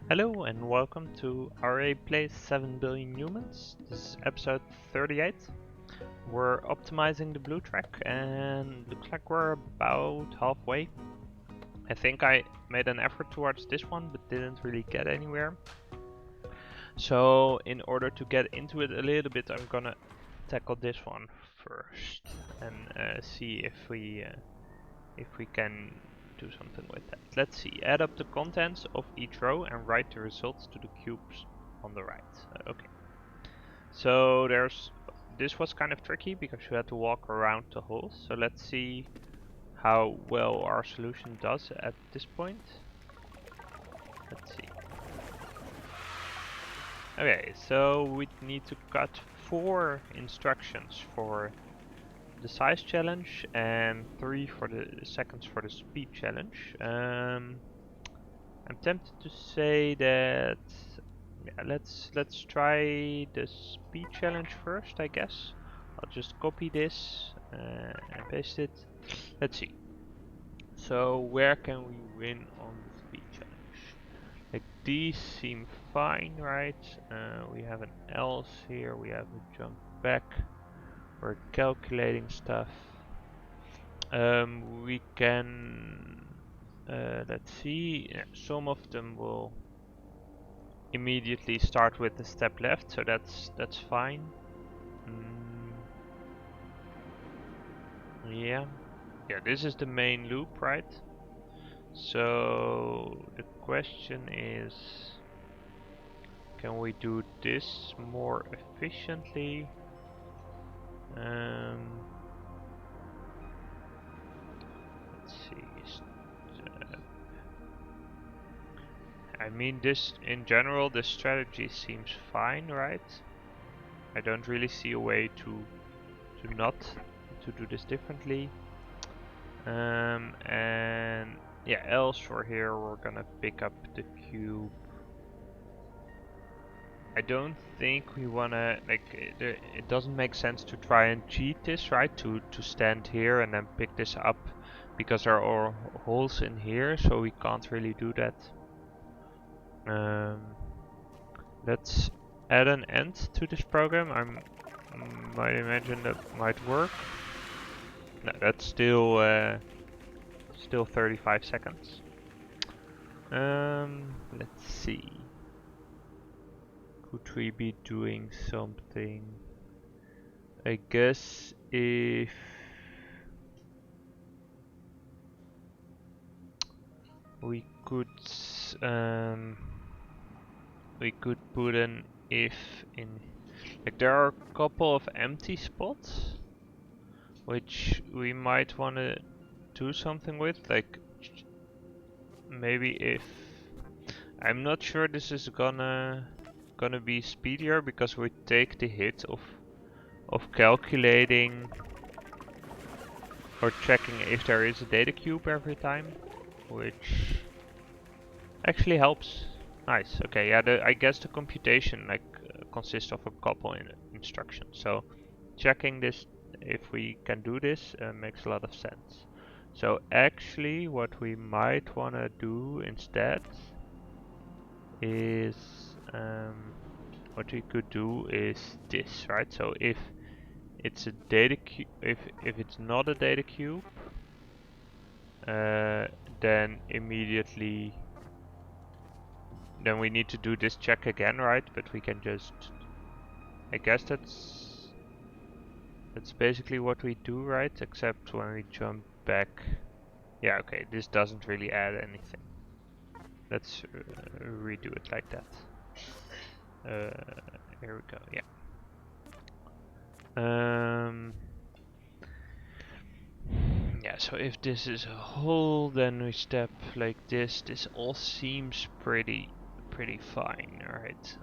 Hello and welcome to Aurei Plays 7 Billion Humans. This is episode 38. We're optimizing the blue track and looks like we're about halfway. I think I made an effort towards this one but didn't really get anywhere. So in order to get into it a little bit, I'm gonna tackle this one first and see if we can do something with that. Let's see, add up the contents of each row and write the results to the cubes on the right. Okay. So this was kind of tricky because you had to walk around the holes. So let's see how well our solution does at this point. Let's see. Okay, so we need to cut 4 instructions for the size challenge and 3 for the seconds for the speed challenge. I'm tempted to say that let's try the speed challenge first, I guess. I'll just copy this and paste it. Let's see. So where can we win on the speed challenge? Like these seem fine, right? We have an else here. We have a jump back. We're calculating stuff. We can, let's see, some of them will immediately start with the step left, so that's fine. Yeah, this is the main loop, right? So the question is, can we do this more efficiently? Let's see. I mean, this in general, this strategy seems fine, right? I don't really see a way to not to do this differently. And yeah, else for here we're gonna pick up the cube. I don't think we wanna, like, it doesn't make sense to try and cheat this, right? To stand here and then pick this up, because there are holes in here, so we can't really do that. Let's add an end to this program. I might imagine that might work. No, that's still 35 seconds. Let's see. Could we be doing something? I guess if we could put an if in. Like there are a couple of empty spots which we might want to do something with, like maybe if I'm not sure this is gonna be speedier because we take the hit of calculating or checking if there is a data cube every time, which actually helps. Nice. Okay, yeah, I guess the computation consists of a couple instructions. So checking this if we can do this makes a lot of sense. So actually what we might want to do instead is what we could do is this, right? So if it's a data cube, if it's not a data cube, then immediately then we need to do this check again, right? But we can just, I guess that's basically what we do, right? Except when we jump back. Yeah, okay, this doesn't really add anything. Let's redo it like that. Here we go, yeah. Yeah, so if this is a hole, then we step like this. This all seems pretty fine, alright.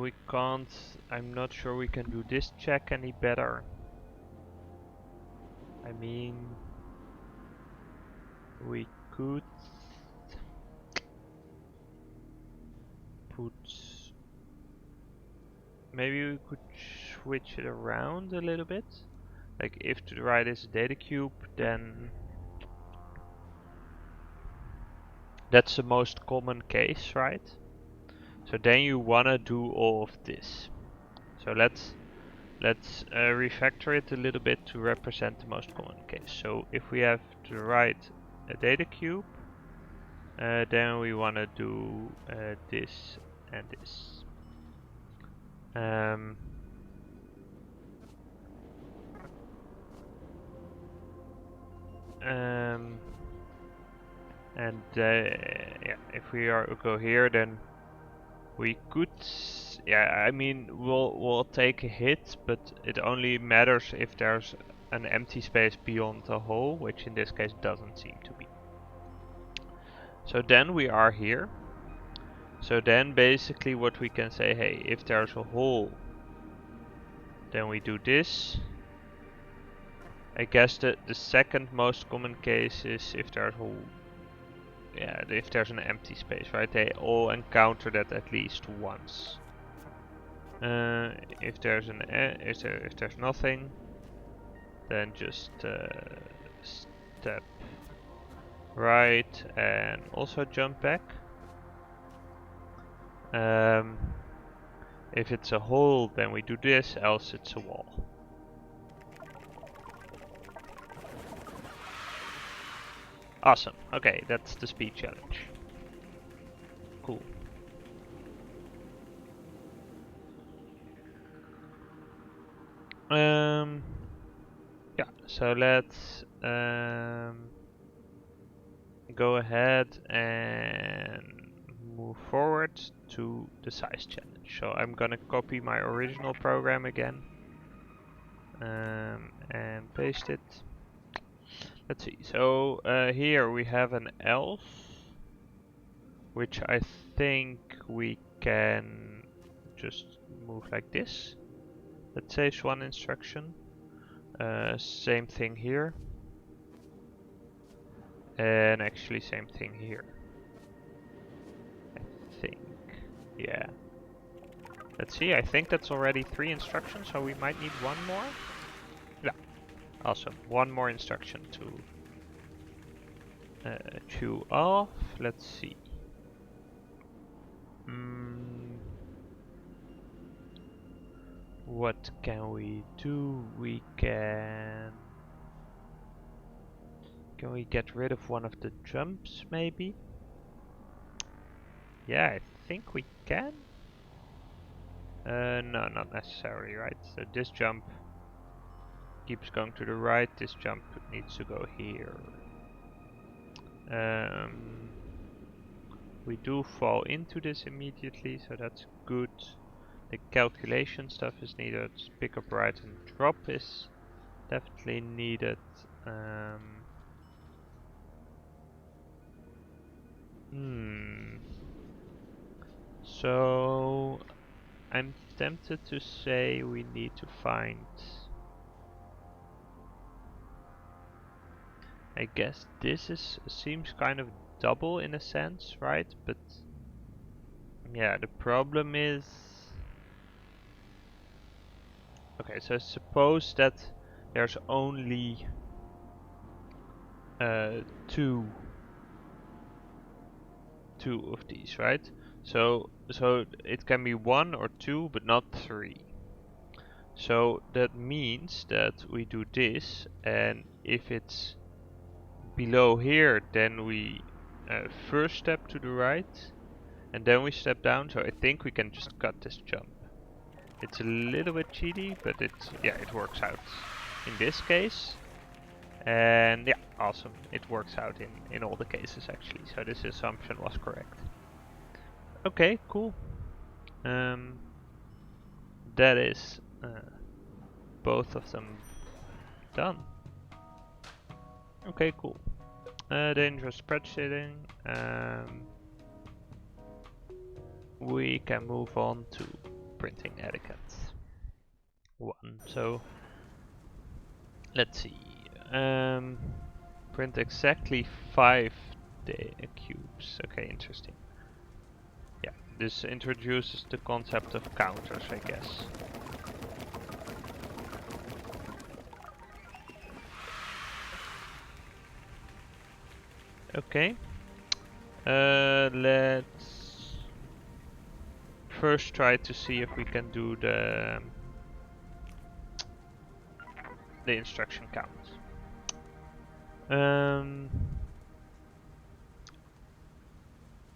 We can't, I'm not sure we can do this check any better. I mean, we could put maybe we could switch it around a little bit. Like if to the right is a data cube, then that's the most common case, right? So then you wanna do all of this. So let's refactor it a little bit to represent the most common case. So if we have to the right a data cube, then we wanna do this and this. And yeah, if we go here, then we could, yeah, I mean, we'll take a hit, but it only matters if there's an empty space beyond the hole, which in this case doesn't seem to be. So then we are here. So then basically what we can say, hey, if there's a hole, then we do this. I guess the second most common case is if there's a, yeah, if there's an empty space, right? They all encounter that at least once. If there's an if there's nothing, then just step right and also jump back. If it's a hole, then we do this, else it's a wall. Awesome. Okay, that's the speed challenge. Cool. Yeah, so let's go ahead and move forward to the size challenge. So I'm gonna copy my original program again and paste it. Let's see, so here we have an else, which I think we can just move like this. That saves one instruction. Same thing here. And actually same thing here. I think, yeah. Let's see, I think that's already 3 instructions, so we might need one more. Yeah, awesome. One more instruction to chew off. Let's see. What can we do? We can we get rid of one of the jumps, maybe? Yeah, I think we can. No, not necessarily, right? So this jump keeps going to the right, this jump needs to go here. We do fall into this immediately, so that's good. The calculation stuff is needed. Pick up right and drop is definitely needed. So I'm tempted to say we need to find, I guess this seems kind of double in a sense, right? But yeah, the problem is, okay, so suppose that there's only two of these, right? So it can be 1 or 2, but not 3. So that means that we do this, and if it's below here, then we first step to the right, and then we step down. So I think we can just cut this jump. It's a little bit cheaty, but it works out in this case. And yeah, awesome. It works out in all the cases actually. So this assumption was correct. Okay, cool. That is both of them done. Okay, cool. Dangerous spreadsheeting. We can move on to printing etiquette 1. So let's see. Print exactly 5 cubes. Okay, interesting. Yeah, this introduces the concept of counters, I guess. Okay. Let's first try to see if we can do the instruction count.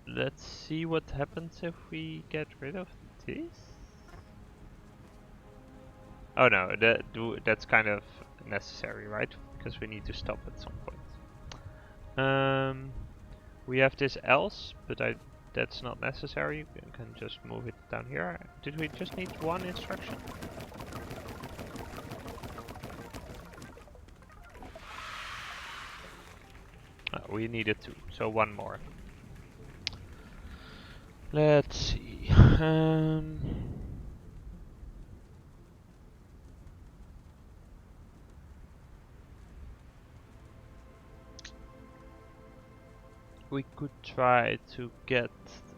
Let's see what happens if we get rid of this. Oh no, that's kind of necessary, right? Because we need to stop at some point. We have this else, but that's not necessary. We can just move it down here. Did we just need one instruction? We needed two, so one more. Let's see. We could try to get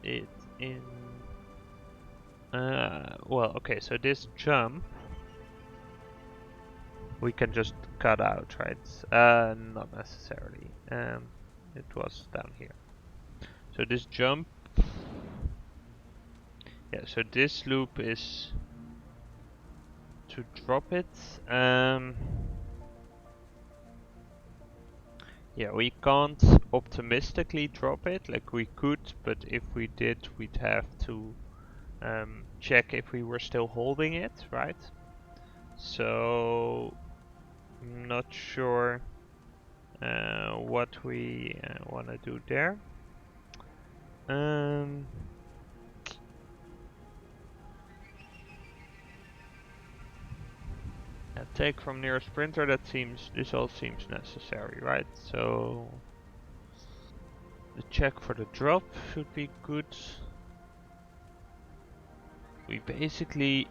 it in. Well, okay, so this jump we can just cut out, right? Not necessarily. It was down here. So this jump. Yeah, so this loop is to drop it. Yeah, we can't optimistically drop it, like we could, but if we did, we'd have to check if we were still holding it, right? So, I'm not sure what we want to do there. Take from nearest printer, this all seems necessary, right? So the check for the drop should be good. We basically,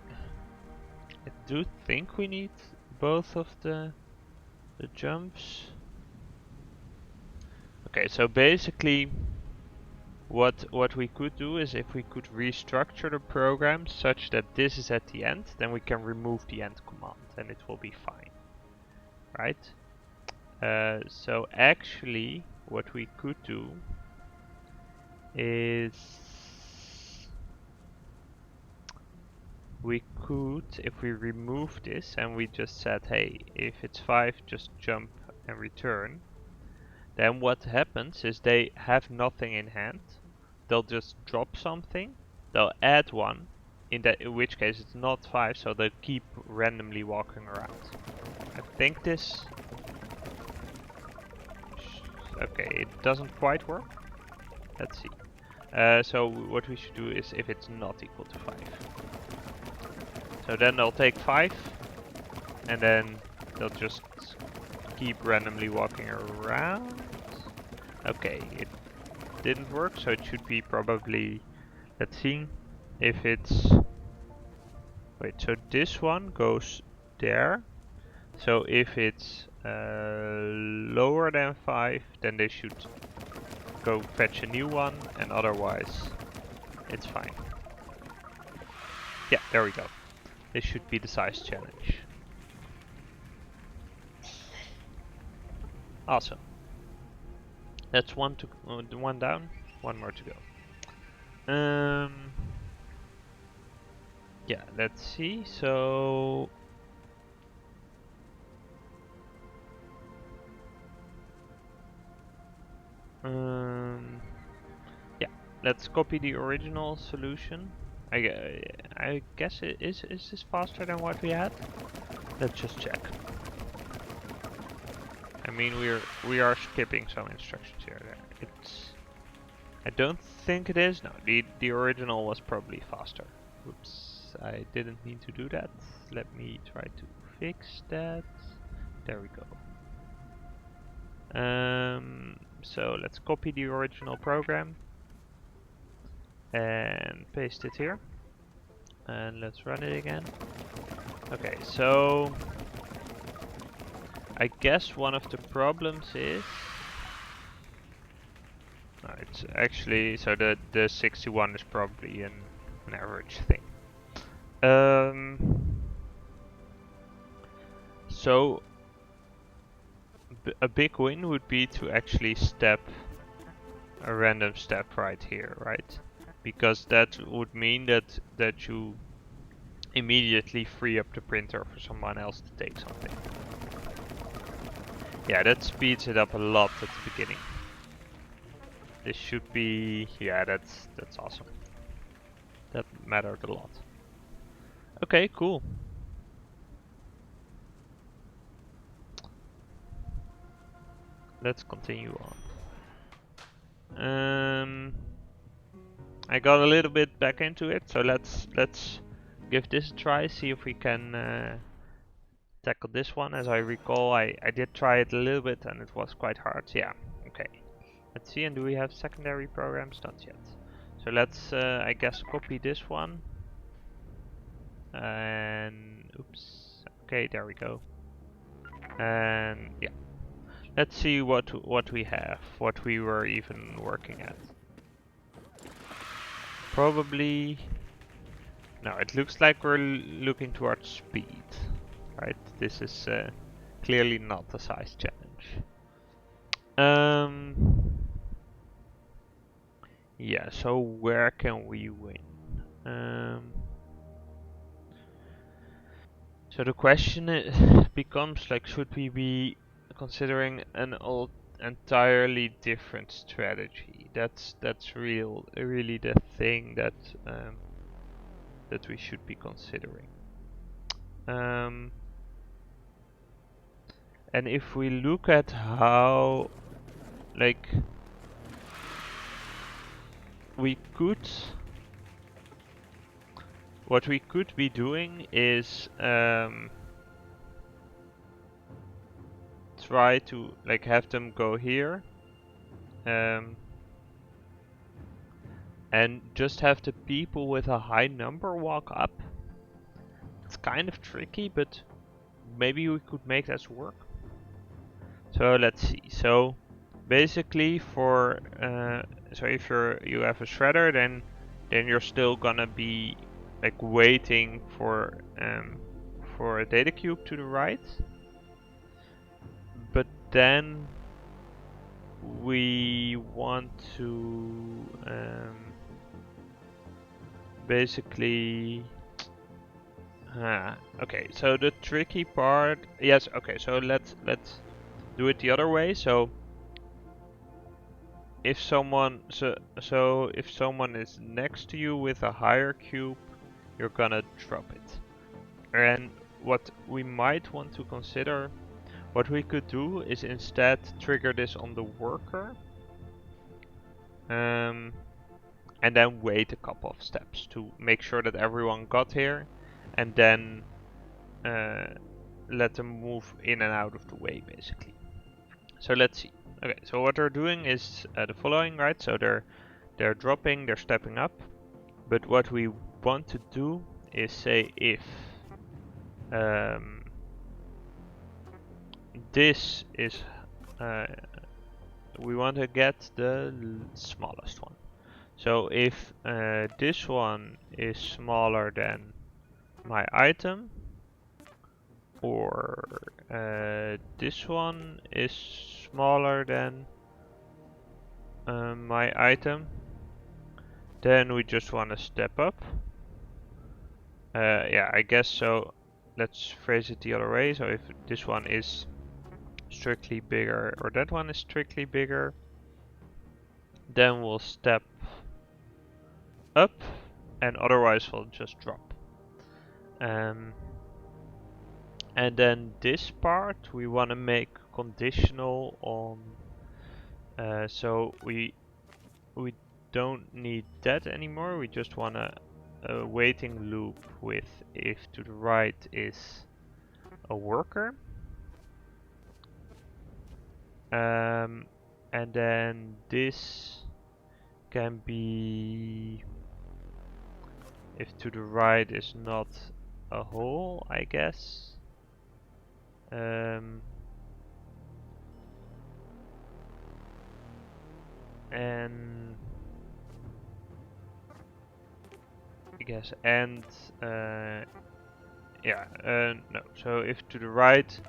I do think we need both of the jumps. Okay, so basically what we could do is if we could restructure the program such that this is at the end, then we can remove the end command and it will be fine, right? So actually what we could do is we could, if we remove this and we just said, hey, if it's 5 just jump and return, then what happens is they have nothing in hand. They'll just drop something, they'll add 1, in which case it's not 5, so they'll keep randomly walking around. I think this... Okay, it doesn't quite work. Let's see. So what we should do is if it's not equal to 5. So then they'll take 5, and then they'll just keep randomly walking around. Okay, it didn't work, so it should be probably, let's see, if it's, wait, so this one goes there. So if it's lower than 5, then they should go fetch a new one, and otherwise it's fine. Yeah, there we go. This should be the size challenge. Awesome. That's one down, one more to go. Yeah, let's see. So yeah, let's copy the original solution. I guess is this faster than what we had? Let's just check. I mean, we are skipping some instructions here. I don't think it is. No, the original was probably faster. Oops, I didn't mean to do that. Let me try to fix that. There we go. So let's copy the original program and paste it here. And let's run it again. Okay, so I guess one of the problems is... it's actually, so the 61 is probably an average thing. So a big win would be to actually step a random step right here, right? Because that would mean that you immediately free up the printer for someone else to take something. Yeah, that speeds it up a lot at the beginning. This should be, yeah, that's awesome. That mattered a lot. Okay, cool. Let's continue on. I got a little bit back into it, so let's give this a try. See if we can tackle this one. As I recall, I did try it a little bit, and it was quite hard. Yeah. Okay. Let's see. And do we have secondary programs? Not yet. So let's, I guess, copy this one. And oops. Okay, there we go. And yeah. Let's see what we have, what we were even working at. Probably. No, it looks like we're looking towards speed, right? This is clearly not a size challenge. Yeah, so where can we win? So the question becomes like, should we be considering an entirely different strategy? That's really the thing that that we should be considering. And if we look at how, like, what we could be doing is try to like have them go here, and just have the people with a high number walk up. It's kind of tricky, but maybe we could make that work. So let's see. So basically, for so if you have a shredder, then you're still gonna be like waiting for a data cube to the right. But then we want to basically. Okay, so the tricky part. Yes. Okay, so let's do it the other way. So if someone if someone is next to you with a higher cube, you're gonna drop it. And what we might want to consider, what we could do is instead trigger this on the worker, and then wait a couple of steps to make sure that everyone got here, and then let them move in and out of the way, basically. So let's see. Okay, so what they're doing is the following, right? So they're dropping, they're stepping up, but what we want to do is say if this is we want to get the smallest one. So if this one is smaller than my item, or this one is smaller than my item, then we just want to step up. Yeah, I guess so. Let's phrase it the other way. So if this one is strictly bigger, or that one is strictly bigger, then we'll step up, and otherwise we'll just drop. And then this part we want to make conditional on, so we don't need that anymore. We just want a waiting loop with if to the right is a worker. And then this can be if to the right is not a hole, I guess. and I guess and yeah, no. So if to the right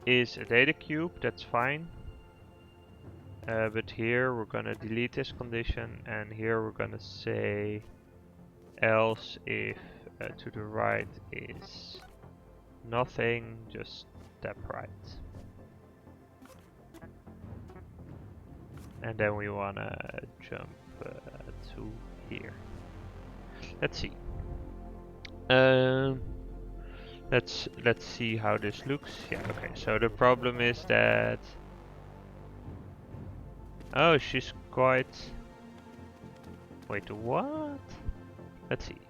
is a data cube, that's fine. But here we're gonna delete this condition, and here we're gonna say else if to the right is nothing, just step right. And then we wanna jump to here. Let's see. Let's see how this looks. Yeah, okay. So the problem is that oh, she's quite. Wait, what? Let's see.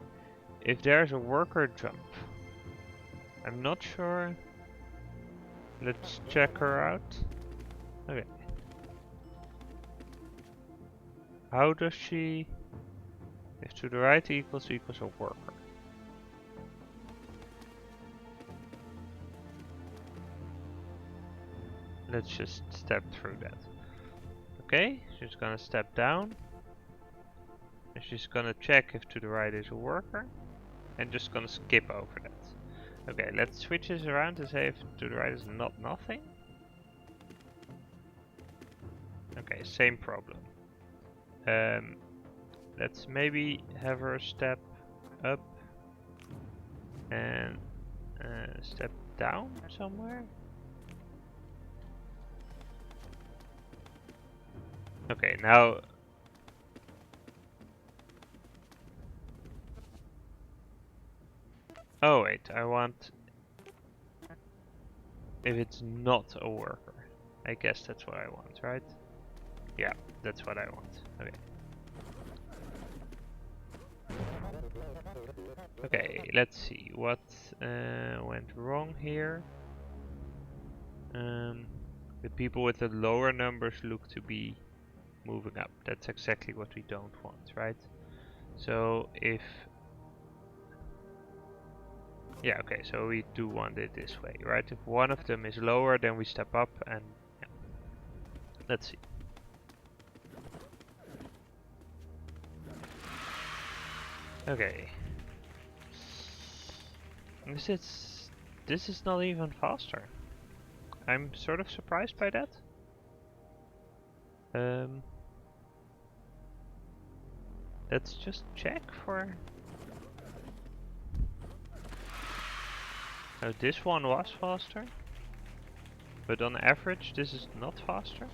If there's a worker jump, I'm not sure. Let's check her out. Okay. How does she? If to the right equals a worker. Let's just step through that. Okay, she's gonna step down. And she's gonna check if to the right is a worker. And just gonna skip over that. Okay, let's switch this around to say if to the right is not nothing. Okay, same problem. Let's maybe have her step up and step down somewhere. Okay, now oh wait, I want if it's not a worker. I guess that's what I want, right? Yeah, that's what I want. Okay. Okay, let's see what went wrong here. The people with the lower numbers look to be moving up. That's exactly what we don't want, right? So if yeah, okay, so we do want it this way, right? If one of them is lower, then we step up and yeah. Let's see. Okay. This is not even faster. I'm sort of surprised by that. Let's just check for. Oh, this one was faster, but on average this is not faster.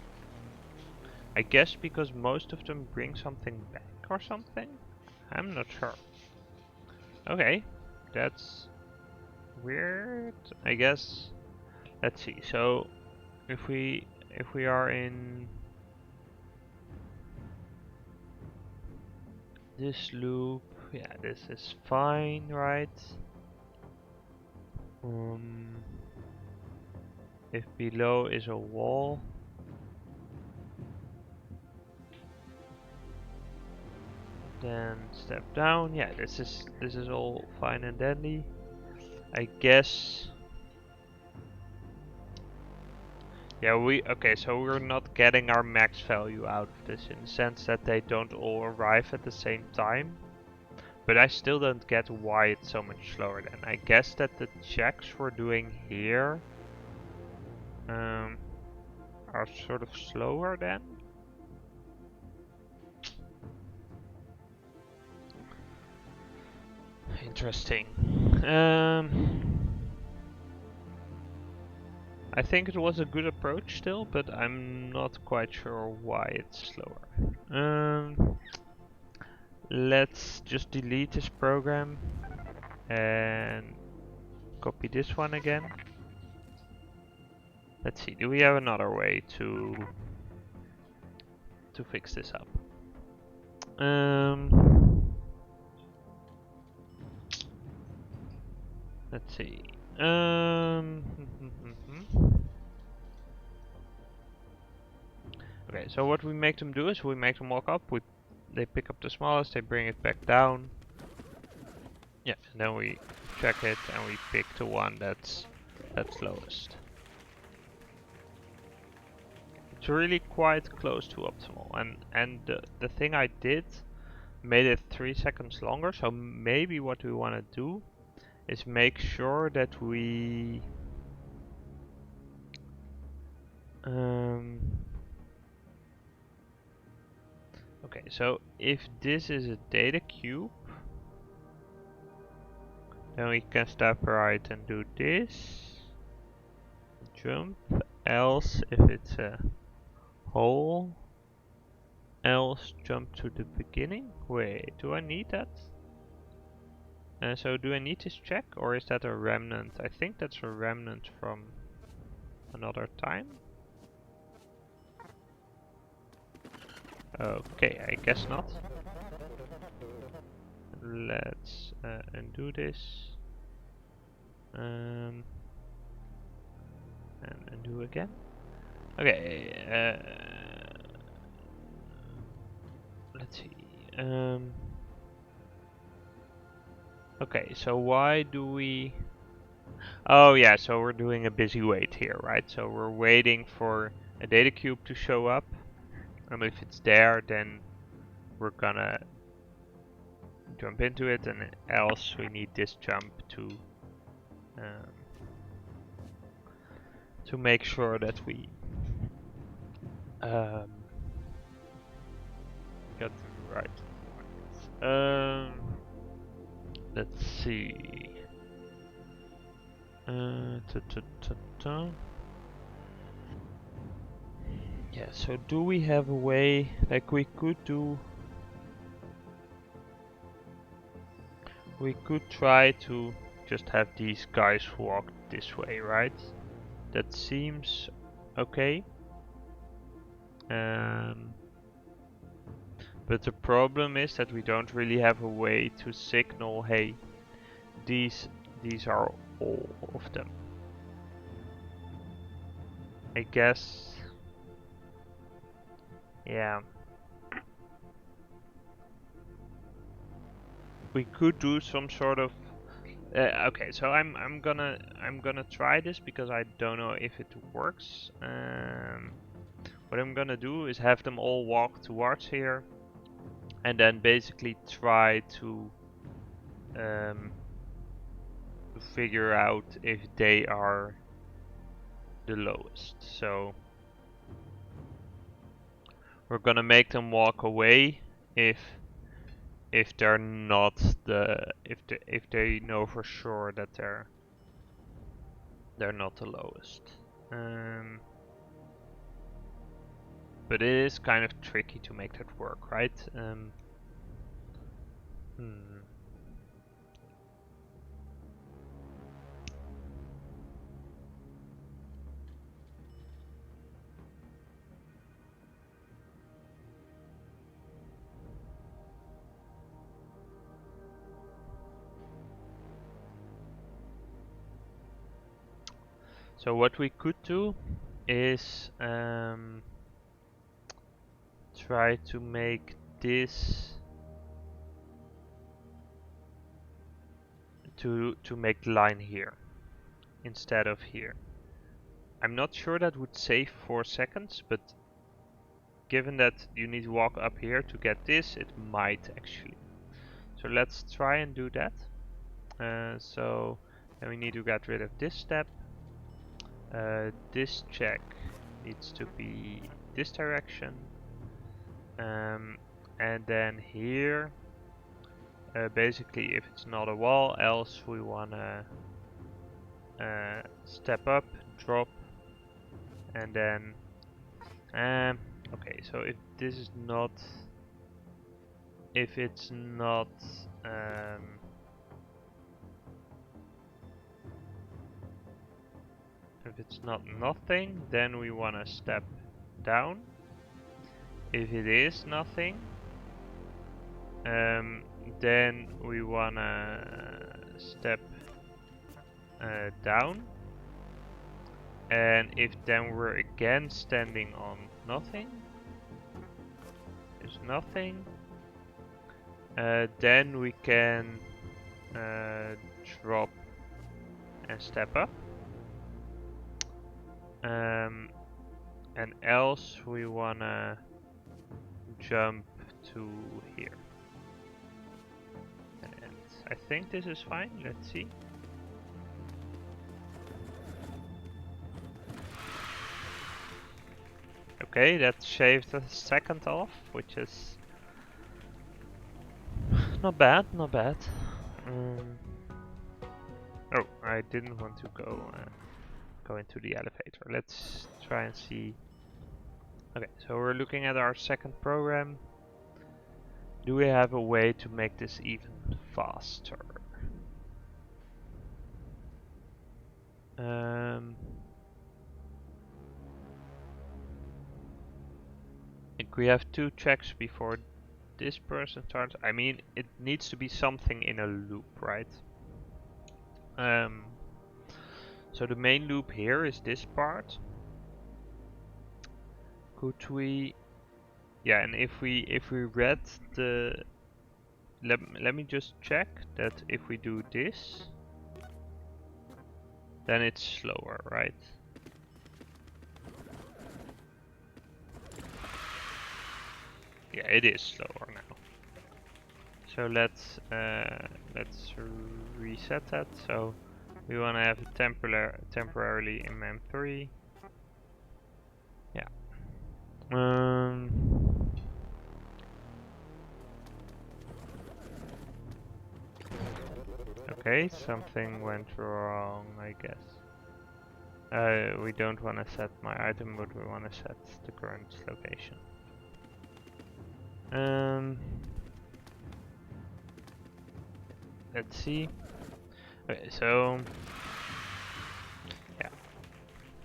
I guess because most of them bring something back or something. I'm not sure. Okay, that's weird. I guess. Let's see. So if we are in this loop, yeah, this is fine, right? If below is a wall, then step down. Yeah, this is all fine and dandy. I guess. Yeah, okay, so we're not getting our max value out of this in the sense that they don't all arrive at the same time. But I still don't get why it's so much slower then. I guess that the checks we're doing here are sort of slower then. Interesting. I think it was a good approach still, but I'm not quite sure why it's slower. Let's just delete this program and copy this one again. Let's see, do we have another way to fix this up? Let's see. Okay, so what we make them do is we make them walk up. They pick up the smallest, they bring it back down. Yeah, and then we check it and we pick the one that's lowest. it's really quite close to optimal. And the thing I did made it 3 seconds longer. So maybe what we want to do is make sure that we okay, so if this is a data cube, then we can step right and do this. Jump. Else, if it's a hole, else jump to the beginning. Wait, do I need that? So do I need this check, or is that a remnant? I think that's a remnant from another time. Okay, I guess not. Let's undo this. And undo again. Okay, let's see. Okay, so why do we... Oh yeah, so we're doing a busy wait here, right? So we're waiting for a data cube to show up. And if it's there, then we're gonna jump into it, and else we need this jump to make sure that we got the right ones. Let's see. Yeah, so do we have a way, like we could try to just have these guys walk this way, right? That seems okay. But the problem is that we don't really have a way to signal, hey, these are all of them. I guess, yeah. We could do some sort of okay, so I'm gonna try this because I don't know if it works. What I'm gonna do is have them all walk towards here, and then basically try to figure out if they are the lowest. So we're gonna make them walk away if they're not if they know for sure that they're not the lowest. But it is kind of tricky to make that work, right? So what we could do is try to make this to make the line here instead of here. I'm not sure that would save 4 seconds, but given that you need to walk up here to get this, it might actually. So let's try and do that. So then we need to get rid of this step. This check needs to be this direction. And then here, basically if it's not a wall, else we wanna step up, drop, and then okay, so if this is not, if it's not nothing, then we wanna step down. If it is nothing, then we wanna step down. And if then we're again standing on nothing, there's nothing, then we can drop and step up. and else we wanna jump to here. And I think this is fine, let's see. Okay, that shaved a second off, which is not bad, not bad. Oh, I didn't want to go into the elevator. Let's try and see. Okay, so we're looking at our second program. Do we have a way to make this even faster? I think we have 2 checks before this person starts. I mean, it needs to be something in a loop, right? So the main loop here is this part. Could we? Yeah, and if we read the, let me just check that if we do this, then it's slower, right? Yeah, it is slower now. So let's reset that. So we want to have it temporarily in mem3. Yeah. Okay, something went wrong, I guess. We don't want to set my item, but we want to set the current location. Let's see. Okay, so yeah,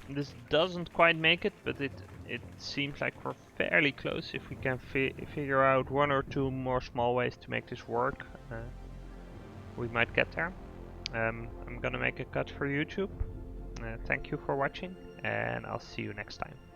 this doesn't quite make it, but it seems like we're fairly close. If we can figure out 1 or 2 more small ways to make this work, we might get there. I'm gonna make a cut for YouTube. Thank you for watching, and I'll see you next time.